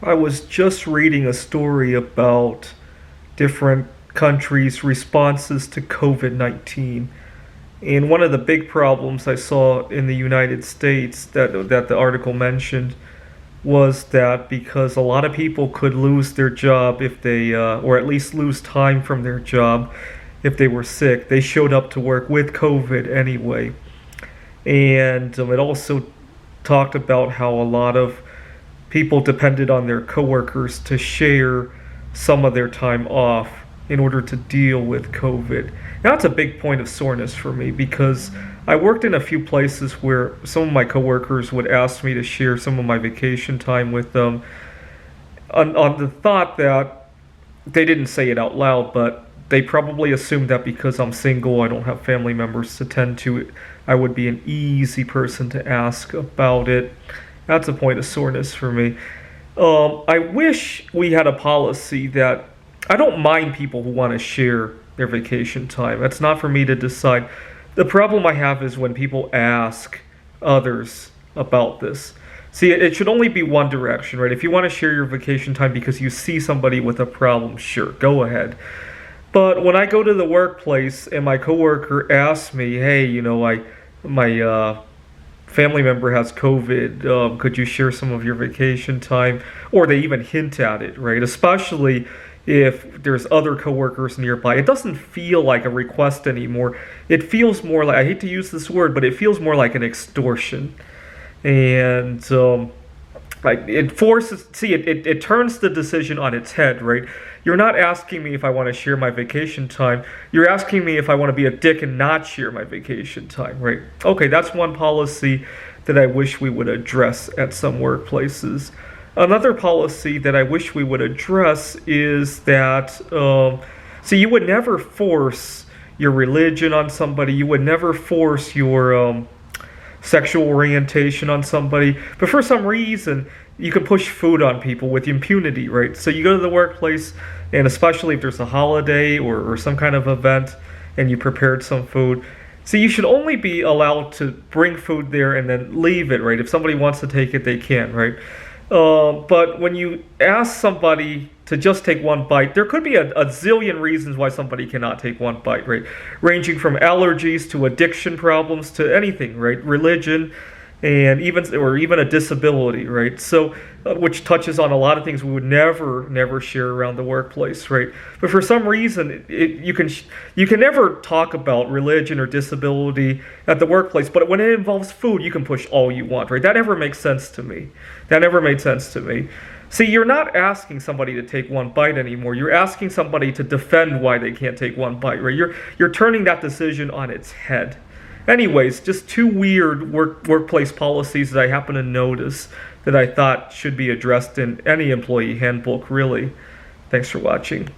I was just reading a story about different countries' responses to COVID-19. And one of the big problems I saw in the United States that the article mentioned was that because a lot of people could lose their job if they, or at least lose time from their job if they were sick, they showed up to work with COVID anyway. And it also talked about how a lot of people depended on their coworkers to share some of their time off in order to deal with COVID. Now, that's a big point of soreness for me because I worked in a few places where some of my coworkers would ask me to share some of my vacation time with them on the thought that they didn't say it out loud, but they probably assumed that because I'm single, I don't have family members to tend to, I would be an easy person to ask about it. That's a point of soreness for me. I wish we had a policy that I don't mind people who want to share their vacation time. That's not for me to decide. The problem I have is when people ask others about this. See, it should only be one direction, right? If you want to share your vacation time because you see somebody with a problem, sure, go ahead. But when I go to the workplace and my coworker asks me, hey, my family member has COVID, could you share some of your vacation time? Or they even hint at it, right? Especially if there's other coworkers nearby. It doesn't feel like a request anymore. It feels more like, I hate to use this word, but it feels more like an extortion. And it forces, see, it turns the decision on its head, right? You're not asking me if I want to share my vacation time. You're asking me if I want to be a dick and not share my vacation time, right? Okay, that's one policy that I wish we would address at some workplaces. Another policy that I wish we would address is that, see, you would never force your religion on somebody. You would never force your sexual orientation on somebody. But for some reason, you can push food on people with impunity, right? So you go to the workplace, and especially if there's a holiday or some kind of event, and you prepared some food. So you should only be allowed to bring food there and then leave it, right? If somebody wants to take it, they can, right? But when you ask somebody to just take one bite, there could be a zillion reasons why somebody cannot take one bite, right? Ranging from allergies to addiction problems to anything, right? Religion, and even a disability, right? So, which touches on a lot of things we would never share around the workplace, right? But for some reason, you can never talk about religion or disability at the workplace. But when it involves food, you can push all you want, right? That never makes sense to me. That never made sense to me. See, you're not asking somebody to take one bite anymore. You're asking somebody to defend why they can't take one bite, right? You're turning that decision on its head. Anyways, just two weird workplace policies that I happen to notice that I thought should be addressed in any employee handbook, really. Thanks for watching.